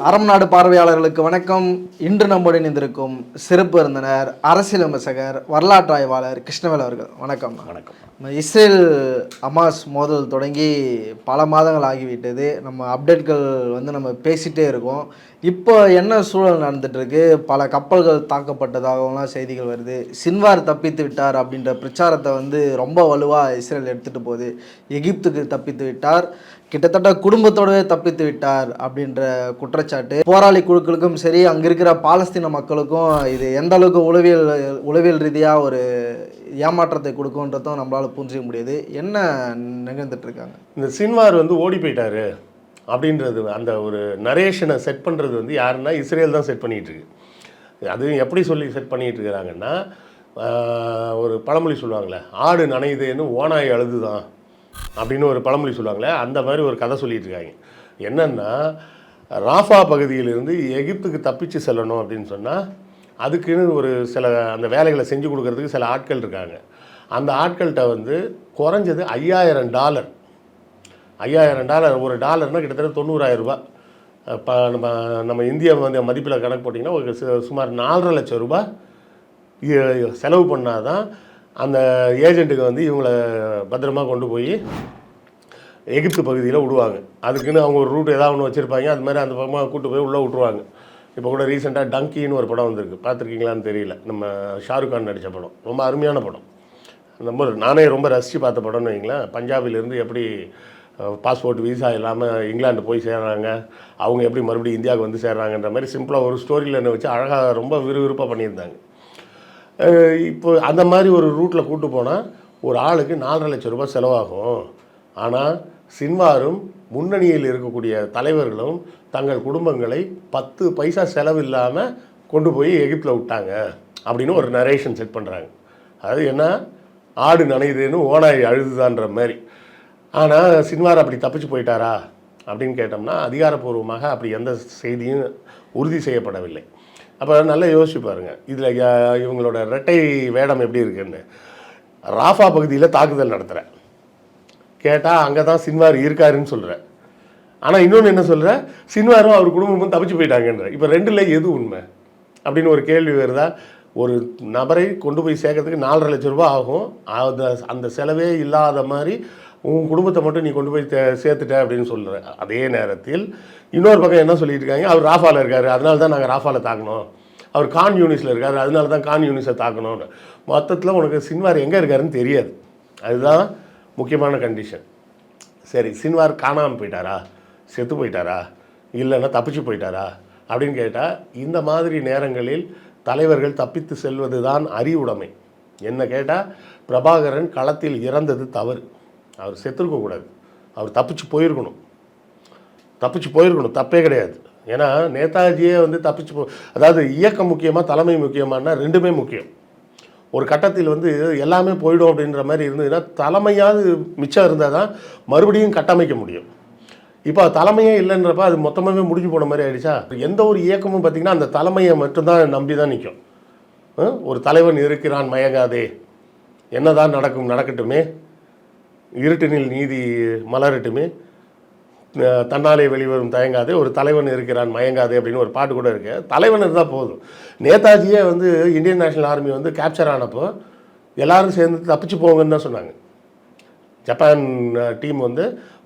அறம் நாடு பார்வையாளர்களுக்கு வணக்கம். இன்று நம்முடன் இணைந்திருக்கும் சிறப்பு விருந்தினர் அரசியல் விமர்சகர் வரலாற்று ஆய்வாளர் கிருஷ்ணவேல் அவர்கள். வணக்கம். வணக்கம். இஸ்ரேல் ஹமாஸ் மோதல் தொடங்கி பல மாதங்கள் ஆகிவிட்டது. நம்ம அப்டேட்கள் நம்ம பேசிகிட்டே இருக்கோம். இப்போ என்ன சூழல் நடந்துகிட்ருக்கு? பல கப்பல்கள் தாக்கப்பட்டதாகவும் செய்திகள் வருது. சின்வார் தப்பித்து விட்டார் அப்படின்ற பிரச்சாரத்தை ரொம்ப வலுவாக இஸ்ரேல் எடுத்துகிட்டு போகுது. எகிப்துக்கு தப்பித்து விட்டார், கிட்டத்தட்ட குடும்பத்தோடவே தப்பித்து விட்டார் அப்படின்ற குற்றச்சாட்டு. போராளி குழுக்களுக்கும் சரி, அங்கே இருக்கிற பாலஸ்தீன மக்களுக்கும் இது எந்த அளவுக்கு உளவியல் ரீதியாக ஒரு ஏமாற்றத்தை கொடுக்குன்றதும் நம்மளால் புரிஞ்சிக்க முடியுது. என்ன நிகழ்ந்துட்டு இருக்காங்க? இந்த சின்வார் ஓடி போயிட்டாரு அப்படின்றது, அந்த ஒரு நரேஷனை செட் பண்ணுறது யாருன்னா இஸ்ரேல் தான் செட் பண்ணிகிட்டு இருக்கு. அதுவும் எப்படி சொல்லி செட் பண்ணிகிட்டு இருக்கிறாங்கன்னா, ஒரு பழமொழி சொல்லுவாங்களே, ஆடு நனையுதுன்னு ஓனாய் அழுதுதான் அப்படின்னு ஒரு பழமொழி சொல்லுவாங்களே, அந்த மாதிரி ஒரு கதை சொல்லிகிட்டு இருக்காங்க. என்னென்னா, ராஃபா பகுதியிலிருந்து எகிப்துக்கு தப்பிச்சு செல்லணும் அப்படின்னு சொன்னால் அதுக்குன்னு ஒரு சில அந்த வேலைகளை செஞ்சு கொடுக்கறதுக்கு சில ஆட்கள் இருக்காங்க. அந்த ஆட்கள்கிட்ட குறைஞ்சது $5000. $5000, ஒரு டாலர்னால் கிட்டத்தட்ட 90,000 ரூபா. இப்போ நம்ம இந்திய மதிப்பில் கணக்கு போட்டிங்கன்னா ஒரு சுமார் 4.5 லட்சம் ரூபாய் செலவு பண்ணால் தான் அந்த ஏஜெண்ட்டுக்கு இவங்களை பத்திரமா கொண்டு போய் எகிப்து பகுதியில் விடுவாங்க. அதுக்குன்னு அவங்க ஒரு ரூட் ஏதாவது ஒன்று வச்சுருப்பாங்க. அது மாதிரி அந்த பக்கமாக கூப்பிட்டு போய் உள்ளே விட்ருவாங்க. இப்போ கூட ரீசெண்டாக டங்கின்னு ஒரு படம் வந்திருக்கு, பார்த்துருக்கீங்களான்னு தெரியல. நம்ம ஷாருக் கான் நடித்த படம், ரொம்ப அருமையான படம். நானே ரொம்ப ரசித்து பார்த்த படம்னு வைங்களேன். பஞ்சாபிலேருந்து எப்படி பாஸ்போர்ட் வீசா இல்லாமல் இங்கிலாந்து போய் சேர்றாங்க, அவங்க எப்படி மறுபடியும் இந்தியாவுக்கு சேர்றாங்கன்ற மாதிரி சிம்பிளாக ஒரு ஸ்டோரியில் என்ன வச்சு அழகாக ரொம்ப விறுவிறுப்பாக பண்ணியிருந்தாங்க. இப்போ அந்த மாதிரி ஒரு ரூட்டில் கூப்பிட்டு போனால் ஒரு ஆளுக்கு 4.5 லட்சம் ரூபாய் செலவாகும். ஆனால் சின்வாரும் முன்னணியில் இருக்கக்கூடிய தலைவர்களும் தங்கள் குடும்பங்களை 10 பைசா செலவு இல்லாமல் கொண்டு போய் எகிப்தில் விட்டாங்க அப்படின்னு ஒரு நரேஷன் செட் பண்ணுறாங்க. அது என்ன, ஆடு நனையுதுன்னு ஓனாய் அழுதுதான்ற மாதிரி. ஆனால் சின்வார் அப்படி தப்பிச்சு போயிட்டாரா அப்படின்னு கேட்டோம்னா அதிகாரப்பூர்வமாக அப்படி எந்த செய்தியும் உறுதி செய்யப்படவில்லை. அப்போ நல்லா யோசிச்சு பாருங்கள், இதில் இவங்களோட இரட்டை வேடம் எப்படி இருக்குன்னு. ராஃபா பகுதியில் தாக்குதல் நடத்துகிறேன் கேட்டால் அங்கே தான் சின்வார் இருக்காருன்னு சொல்கிறேன். ஆனால் இன்னொன்று என்ன சொல்கிறேன், சின்வாரும் அவர் குடும்பமும் தப்பிச்சு போயிட்டாங்கன்ற. இப்போ ரெண்டில் எது உண்மை அப்படின்னு ஒரு கேள்வி வருதா? ஒரு நபரை கொண்டு போய் சேர்க்கறதுக்கு 4.5 லட்சம் ரூபா ஆகும். அந்த செலவே இல்லாத மாதிரி உன் குடும்பத்தை மட்டும் நீ கொண்டு போய் சேர்த்துட்ட அப்படின்னு சொல்கிறேன். அதே நேரத்தில் இன்னொரு பக்கம் என்ன சொல்லிட்டு இருக்காங்க, அவர் ராஃபாவில் இருக்கார், அதனால தான் நாங்கள் ராஃபாவில் தாக்கணும். அவர் கான் யூனிஸில் இருக்கார், அதனால தான் கான் யூனிஸை தாக்கணும்னு. மொத்தத்தில் உனக்கு சின்வார் எங்கே இருக்காருன்னு தெரியாது. அதுதான் முக்கியமான கண்டிஷன். சரி, சின்வார் காணாமல் போயிட்டாரா, செத்து போயிட்டாரா, இல்லைன்னா தப்பிச்சு போயிட்டாரா அப்படின்னு கேட்டால், இந்த மாதிரி நேரங்களில் தலைவர்கள் தப்பித்து செல்வது தான் அறிவுடைமை. என்ன கேட்டால், பிரபாகரன் களத்தில் இறந்தது தவறு. அவர் செத்துருக்கக்கூடாது, அவர் தப்பிச்சு போயிருக்கணும். தப்பே கிடையாது. ஏன்னா நேதாஜியே தப்பிச்சு அதாவது இயக்கம் முக்கியமாக தலைமை முக்கியமானா ரெண்டுமே முக்கியம். ஒரு கட்டத்தில் எல்லாமே போயிடும் அப்படின்ற மாதிரி இருந்ததுன்னா தலைமையாவது மிச்சம் இருந்தால் தான் மறுபடியும் கட்டமைக்க முடியும். இப்போ தலைமையே இல்லைன்றப்ப அது மொத்தமாகவே முடிஞ்சு போன மாதிரி ஆகிடுச்சா. எந்த ஒரு இயக்கமும் பார்த்திங்கன்னா அந்த தலைமையை மட்டும்தான் நம்பி தான் நிற்கும். ஒரு தலைவன் இருக்கிறான் மயங்காதே, என்னதான் நடக்கட்டுமே, இருட்டினில் நீதி மலரட்டுமே, தன்னாலே வெளிவரும் தயங்காதே, ஒரு தலைவன் இருக்கிறான் மயங்காதே அப்படின்னு ஒரு பாட்டு கூட இருக்கு. தலைவன் இருந்தால் போதும். நேதாஜியே இந்தியன் நேஷனல் ஆர்மி கேப்சர் ஆனப்போ எல்லாரும் சேர்ந்து தப்பிச்சு போங்கன்னு தான் சொன்னாங்க. ஜப்பான் டீம்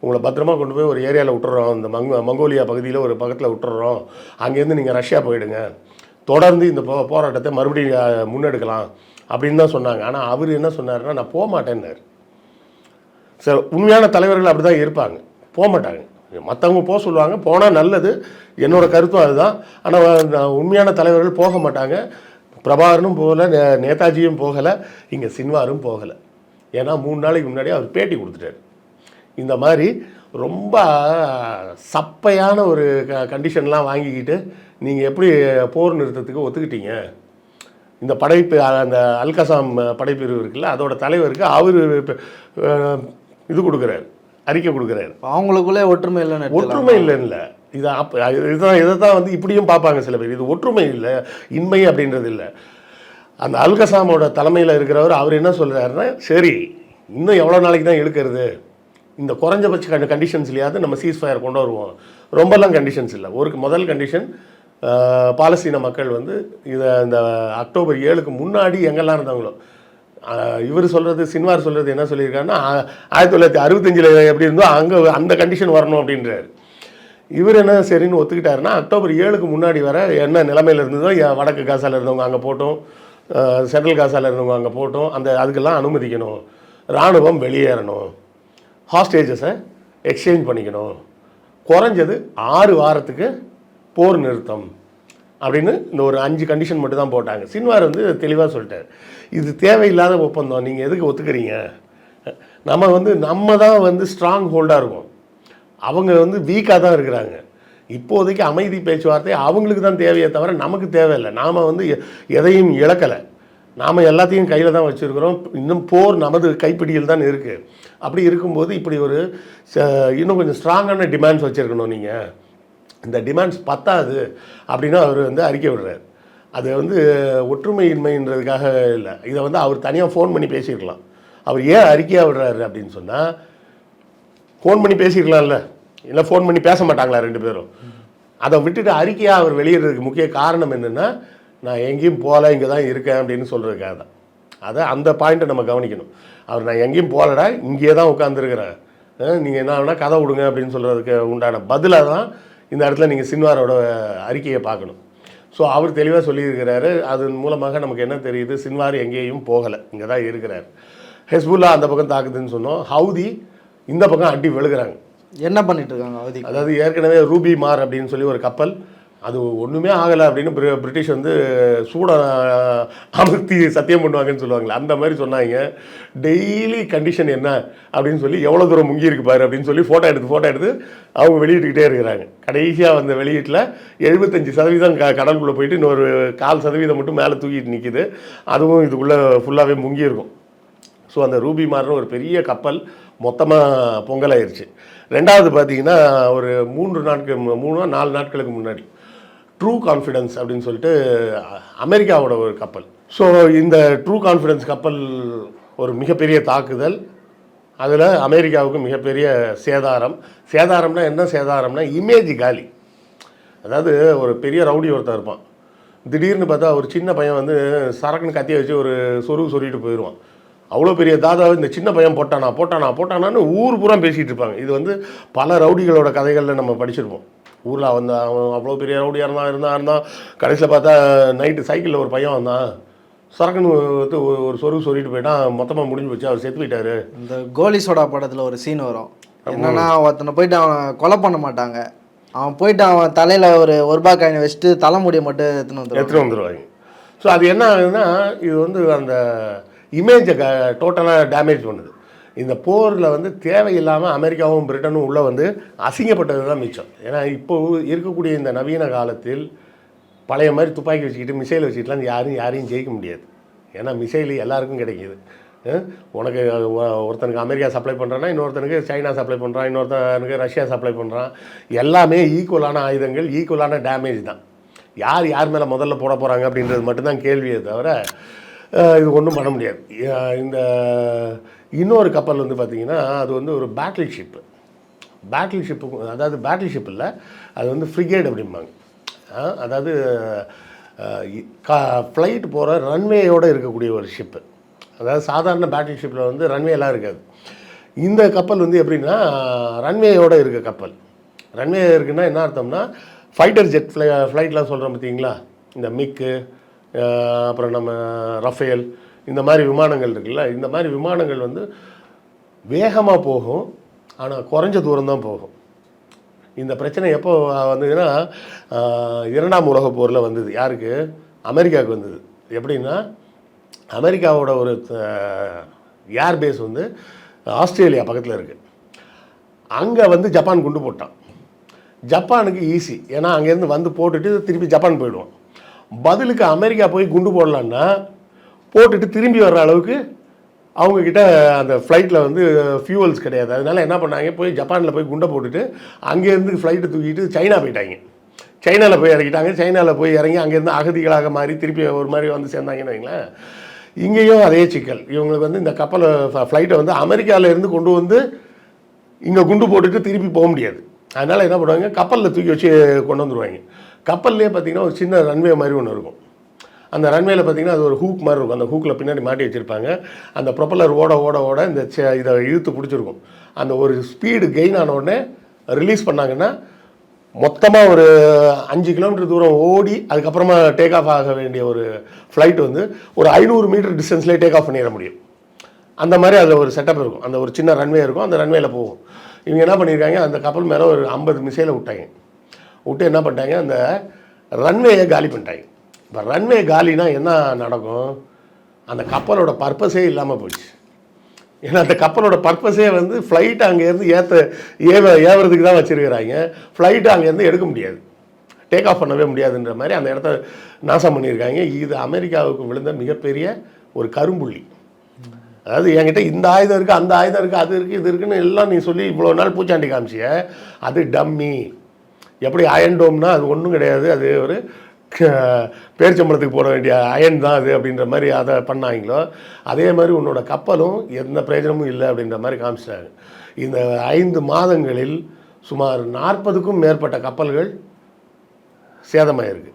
உங்களை பத்திரமா கொண்டு போய் ஒரு ஏரியாவில் விட்டுறோம், இந்த மங்கோலியா பகுதியில் ஒரு பக்கத்தில் விட்டுறோம், அங்கேருந்து நீங்கள் ரஷ்யா போயிடுங்க, தொடர்ந்து இந்த போராட்டத்தை மறுபடியும் முன்னெடுக்கலாம் அப்படின்னு தான் சொன்னாங்க. ஆனால் அவர் என்ன சொன்னார்னா, நான் போக மாட்டேன்னார். சரி, உண்மையான தலைவர்கள் அப்படி தான் இருப்பாங்க, போக மாட்டாங்க. மற்றவங்க போக சொல்லுவாங்க, போனால் நல்லது, என்னோடய கருத்தும் அதுதான். ஆனால் உண்மையான தலைவர்கள் போக மாட்டாங்க. பிரபாகரனும் போகலை, நேதாஜியும் போகலை, இங்கே சின்வாரும் போகலை. ஏன்னா 3 நாளைக்கு முன்னாடி அவர் பேட்டி கொடுத்துட்டார். இந்த மாதிரி ரொம்ப சப்பையான ஒரு கண்டிஷன்லாம் வாங்கிக்கிட்டு நீங்கள் எப்படி போர் நிறுத்தத்துக்கு ஒத்துக்கிட்டீங்க? இந்த படைப்பு, அந்த அல்கசாம் படைப்பிரிவு இருக்குல்ல, அதோட தலைவருக்கு அவர் இது கொடுக்குறாரு, அறிக்கை கொடுக்குறாரு. அவங்களுக்குள்ளே ஒற்றுமை இல்லைன்னு இல்லை. இதை தான் இப்படியும் பார்ப்பாங்க சில பேர். இது ஒற்றுமை இல்லை, இன்மை அப்படின்றது இல்லை. அந்த அல்கசாமோட தலைமையில் இருக்கிறவர் அவர் என்ன சொல்கிறாருன்னா, சரி இன்னும் எவ்வளோ நாளைக்கு தான் இழுக்கிறது, இந்த குறைஞ்சபட்ச கண்டிஷன்ஸ்லையாவது நம்ம சீஸ் ஃபயர் கொண்டு வருவோம், ரொம்பலாம் கண்டிஷன்ஸ் இல்லை. முதல் கண்டிஷன், பாலஸ்தீன மக்கள் வந்து இதை இந்த அக்டோபர் 7க்கு முன்னாடி எங்கெல்லாம் இருந்தாங்களோ, இவர் சொல்கிறது, சின்வார் சொல்கிறது என்ன சொல்லியிருக்காருன்னா 1965 எப்படி இருந்தோ அங்கே அந்த கண்டிஷன் வரணும் அப்படின்றாரு. இவர் என்ன சரின்னு ஒத்துக்கிட்டாருன்னா அக்டோபர் 7க்கு முன்னாடி வர என்ன நிலைமையில் இருந்ததோ, வடக்கு காசாவில் இருந்தவங்க அங்கே போட்டோம், சென்ட்ரல் காசாவில் இருந்தவங்க அங்கே போட்டோம், அதுக்கெல்லாம் அனுமதிக்கணும், இராணுவம் வெளியேறணும், ஹாஸ்டேஜஸை எக்ஸ்சேஞ்ச் பண்ணிக்கணும், குறைஞ்சது 6 வாரத்துக்கு போர் நிறுத்தம் அப்படின்னு இந்த ஒரு 5 கண்டிஷன் மட்டும் தான் போட்டாங்க. சின்வார் வந்து தெளிவாக சொல்லிட்டார், இது தேவையில்லாத ஒப்பந்தம், நீங்கள் எதுக்கு ஒத்துக்கிறீங்க? நம்ம தான் வந்து ஸ்ட்ராங் ஹோல்டாக இருக்கும், அவங்க வந்து வீக்காக தான் இருக்கிறாங்க. இப்போதைக்கு அமைதி பேச்சுவார்த்தை அவங்களுக்கு தான் தேவையே தவிர நமக்கு தேவையில்லை. நாம் வந்து எதையும் இழக்கலை, நாம் எல்லாத்தையும் கையில் தான் வச்சுருக்கிறோம். இன்னும் போர் நமது கைப்பிடியில் தான் இருக்குது. அப்படி இருக்கும்போது இப்படி ஒரு இன்னும் கொஞ்சம் ஸ்ட்ராங்கான டிமாண்ட்ஸ் வச்சுருக்கணும். நீங்கள் இந்த டிமாண்ட்ஸ் பத்தாது அப்படின்னா அவர் வந்து அறிக்கை விடுறார். அது வந்து ஒற்றுமையின்மைன்றதுக்காக இல்லை, இதை வந்து அவர் தனியாக ஃபோன் பண்ணி பேசியிருக்கலாம். அவர் ஏன் அறிக்கையாக விடுறாரு அப்படின்னு சொன்னால், ஃபோன் பண்ணி பேசிக்கலாம்ல, இல்லை ஃபோன் பண்ணி பேச மாட்டாங்களா 2 பேரும்? அதை விட்டுட்டு அறிக்கையாக அவர் வெளியிடுறதுக்கு முக்கிய காரணம் என்னென்னா, நான் எங்கேயும் போகல, இங்கே தான் இருக்கேன் அப்படின்னு சொல்கிறதுக்காக தான். அந்த பாயிண்ட்டை நம்ம கவனிக்கணும். அவர் நான் எங்கேயும் போகலடா, இங்கேயே தான் உட்காந்துருக்கிறேன், நீங்கள் என்ன வேணால் கதை விடுங்க அப்படின்னு சொல்கிறதுக்கு உண்டான பதிலாக தான் இந்த இடத்துல நீங்கள் சின்வாரோட அறிக்கையை பார்க்கணும். ஸோ அவர் தெளிவாக சொல்லியிருக்கிறாரு. அதன் மூலமாக நமக்கு என்ன தெரியுது, சின்வார் எங்கேயும் போகலை, இங்கே தான் இருக்கிறார். ஹெஸ்புல்லா அந்த பக்கம் தாக்குதுன்னு சொன்னோம், ஹவுதி இந்த பக்கம் அடி விழுகிறாங்க. என்ன பண்ணிட்டு இருக்காங்க ஹவுதி? அதாவது ஏற்கனவே ரூபி மார் அப்படின்னு சொல்லி ஒரு கப்பல், அது ஒன்றுமே ஆகலை அப்படின்னு பிரிட்டிஷ் வந்து சூட அமர்த்தி சத்தியம் பண்ணுவாங்கன்னு சொல்லுவாங்களே, அந்த மாதிரி சொன்னாங்க. டெய்லி கண்டிஷன் என்ன அப்படின்னு சொல்லி, எவ்வளோ தூரம் முங்கி இருக்கு பாரு அப்படின்னு சொல்லி ஃபோட்டோ எடுத்து அவங்க வெளியிட்டுக்கிட்டே இருக்கிறாங்க. கடைசியாக வந்த வெளியீட்டில் 75% கடலுக்குள்ளே போயிட்டு இன்னொரு 4% மட்டும் மேலே தூக்கிட்டு நிற்கிது. அதுவும் இதுக்குள்ளே ஃபுல்லாகவே முங்கி இருக்கும். ஸோ அந்த ரூபி மார்னு ஒரு பெரிய கப்பல் மொத்தமாக பொங்கலாயிருச்சு. ரெண்டாவது பார்த்தீங்கன்னா, ஒரு 3-4 நாட்களுக்கு முன்னாடி ட்ரூ கான்ஃபிடன்ஸ் அப்படின்னு சொல்லிட்டு அமெரிக்காவோட ஒரு கப்பல். ஸோ இந்த ட்ரூ கான்ஃபிடன்ஸ் கப்பல் ஒரு மிகப்பெரிய தாக்குதல், அதில் அமெரிக்காவுக்கு மிகப்பெரிய சேதாரம்னா என்ன சேதாரம்னா, இமேஜ் காலி. அதாவது ஒரு பெரிய ரவுடி ஒருத்தர் இருப்பான், திடீர்னு பார்த்தா ஒரு சின்ன பையன் வந்து சரக்குன்னு கத்தியை வச்சு ஒரு சொருகிட்டு போயிடுவான். அவ்வளோ பெரிய தாதாவை இந்த சின்ன பையன் போட்டானான்னு ஊர் பூரா பேசிகிட்டு இருப்பாங்க. இது வந்து பல ரவுடிகளோட கதைகளில் நம்ம படிச்சிருப்போம். ஊரில் அவன் அவ்வளோ பெரிய ரவுடியாக இருந்தான். கடைசியில் பார்த்தா நைட்டு சைக்கிளில் ஒரு பையன் வந்தான், சரக்குன்னு வந்து ஒரு சொருகிட்டு போயிட்டான், மொத்தமாக முடிஞ்சு போச்சு, அவர் செத்து போயிட்டாரு. இந்த கோலி சோடா படத்தில் ஒரு சீன் வரும், என்னன்னா ஒருத்தனை போயிட்டு அவனை கொலை பண்ண மாட்டாங்க, அவன் போயிட்டு அவன் தலையில் ஒரு ரூபாய் காயினை வச்சுட்டு தலைமுடியை மட்டும் எடுத்துன்னு வந்துடுவாங்க. ஸோ அது என்ன ஆகுதுன்னா, இது வந்து அந்த இமேஜை டோட்டலாக டேமேஜ் பண்ணுது. இந்த போரில் வந்து தேவையில்லாமல் அமெரிக்காவும் பிரிட்டனும் உள்ளே வந்து அசிங்கப்பட்டது தான் மிச்சம். ஏன்னா இப்போது இருக்கக்கூடிய இந்த நவீன காலத்தில் பழைய மாதிரி துப்பாக்கி வச்சுக்கிட்டு மிசைல் வச்சுக்கிட்டுலாம் யாரையும் ஜெயிக்க முடியாது. ஏன்னா மிசைல் எல்லாருக்கும் கிடைக்கிது. உனக்கு ஒருத்தனுக்கு அமெரிக்கா சப்ளை பண்ணுறான்னா, இன்னொருத்தனுக்கு சைனா சப்ளை பண்ணுறான், இன்னொருத்தனுக்கு ரஷ்யா சப்ளை பண்ணுறான். எல்லாமே ஈக்குவலான ஆயுதங்கள், ஈக்குவலான டேமேஜ் தான். யார் மேலே முதல்ல போட போகிறாங்க அப்படின்றது மட்டும்தான் கேள்வியே தவிர இது ஒன்றும் பண்ண முடியாது. இந்த இன்னொரு கப்பல் வந்து பார்த்திங்கன்னா, அது வந்து ஒரு பேட்டில் ஷிப்பு, அதாவது பேட்டில் ஷிப் இல்லை, அது வந்து ஃப்ரிகேட் அப்படிம்பாங்க. அதாவது ஃப்ளைட் போகிற ரன்வேயோடு இருக்கக்கூடிய ஒரு ஷிப்பு. அதாவது சாதாரண பேட்டில் ஷிப்பில் வந்து ரன்வேலாம் இருக்காது. இந்த கப்பல் வந்து எப்படின்னா ரன்வேயோடு இருக்க கப்பல். ரன்வே இருக்குன்னா என்ன அர்த்தம்னா, ஃபைட்டர் ஜெட் ஃப்ளைட்லாம் சொல்கிறோம் பார்த்தீங்களா, இந்த மிக்கு, அப்புறம் நம்ம ரஃபேல், இந்த மாதிரி விமானங்கள் இருக்குல்ல, இந்த மாதிரி விமானங்கள் வந்து வேகமாக போகும், ஆனால் குறைஞ்ச தூரம் தான் போகும். இந்த பிரச்சனை எப்போ வந்ததுன்னா, 2ஆம் உலகப் போரில் வந்தது. யாருக்கு? அமெரிக்காவுக்கு வந்தது. எப்படின்னா, அமெரிக்காவோட ஒரு ஏர்பேஸ் வந்து ஆஸ்திரேலியா பக்கத்தில் இருக்குது. அங்கே வந்து ஜப்பான் குண்டு போட்டான். ஜப்பானுக்கு ஈஸி, ஏன்னா அங்கேருந்து வந்து போட்டுட்டு திருப்பி ஜப்பான் போயிடுவோம். பதிலுக்கு அமெரிக்கா போய் குண்டு போடலான்னா போட்டுட்டு திரும்பி வர்ற அளவுக்கு அவங்கக்கிட்ட அந்த ஃப்ளைட்டில் வந்து ஃபியூவல்ஸ் கிடையாது. அதனால என்ன பண்ணாங்க, போய் ஜப்பானில் போய் குண்டை போட்டுட்டு அங்கேருந்து ஃப்ளைட்டை தூக்கிட்டு சைனா போயிட்டாங்க. சைனாவில் போய் இறக்கிட்டாங்க. சைனாவில் போய் இறங்கி அங்கேருந்து அகதிகளாக மாறி திருப்பி ஒரு மாதிரி வந்து சேர்ந்தாங்கன்னு வைங்களேன். இங்கேயும் அதே சிக்கல். இவங்களுக்கு வந்து இந்த கப்பலை ஃப்ளைட்டை வந்து அமெரிக்காவிலேருந்து கொண்டு வந்து இங்கே குண்டு போட்டுட்டு திருப்பி போக முடியாது. அதனால் என்ன பண்ணுவாங்க, கப்பலில் தூக்கி வச்சு கொண்டு வந்துடுவாங்க. கப்பல்லே பார்த்தீங்கன்னா ஒரு சின்ன ரன்வே மாதிரி ஒன்று இருக்கும். அந்த ரன்வேல பார்த்தீங்கன்னா அது ஒரு ஹூக் மாதிரி இருக்கும். அந்த ஹூக்கில் பின்னாடி மாட்டி வச்சுருப்பாங்க. அந்த ப்ரொப்பல்லர் ஓட ஓட ஓட இந்த இதை இழுத்து பிடிச்சிருக்கும். அந்த ஒரு ஸ்பீடு கெயின் ஆன உடனே ரிலீஸ் பண்ணாங்கன்னா மொத்தமாக ஒரு 5 கிலோமீட்டர் தூரம் ஓடி அதுக்கப்புறமா டேக் ஆஃப் ஆக வேண்டிய ஒரு ஃப்ளைட் வந்து ஒரு 500 மீட்டர் டிஸ்டன்ஸ்லேயே டேக் ஆஃப் பண்ணிட முடியும். அந்த மாதிரி அதில் ஒரு செட்டப் இருக்கும். அந்த ஒரு சின்ன ரன்வே இருக்கும், அந்த ரன்வேல போகும். இவங்க என்ன பண்ணியிருக்காங்க, அந்த கப்பல் மேலே ஒரு 50 மிசைலை விட்டாங்க. விட்டு என்ன பண்ணிட்டாங்க, அந்த ரன்வேயை காலி பண்ணிட்டாங்க. இப்போ ரன்வே காலினா என்ன நடக்கும், அந்த கப்பலோட பர்பஸே இல்லாமல் போச்சு. ஏன்னா அந்த கப்பலோட பர்பஸே வந்து ஃப்ளைட்டை அங்கேருந்து ஏவுறதுக்கு தான் வச்சுருக்கிறாங்க. ஃப்ளைட்டை அங்கேருந்து எடுக்க முடியாது, டேக் ஆஃப் பண்ணவே முடியாதுன்ற மாதிரி அந்த இடத்த நாசம் பண்ணியிருக்காங்க. இது அமெரிக்காவுக்கு விழுந்த மிகப்பெரிய ஒரு கரும்புள்ளி. அதாவது என்கிட்ட இந்த ஆயுதம் இருக்குது, அந்த ஆயுதம் இருக்குது, அது இருக்குது, இது இருக்குன்னு எல்லாம் நீ சொல்லி இவ்வளோ நாள் பூச்சாண்டி காமிச்சிய, அது டம்மி. எப்படி அயன் டோம்னா அது ஒன்றும் கிடையாது, அது ஒரு பேரிச்சம்பளத்துக்கு போட வேண்டிய அயன் தான் அது அப்படின்ற மாதிரி அதை பண்ணாங்களோ, அதே மாதிரி உன்னோட கப்பலும் எந்த பிரயோஜனமும் இல்லை அப்படின்ற மாதிரி காமிச்சிட்டாங்க. இந்த 5 மாதங்களில் சுமார் 40க்கும் மேற்பட்ட கப்பல்கள் சேதமாயிருக்கு.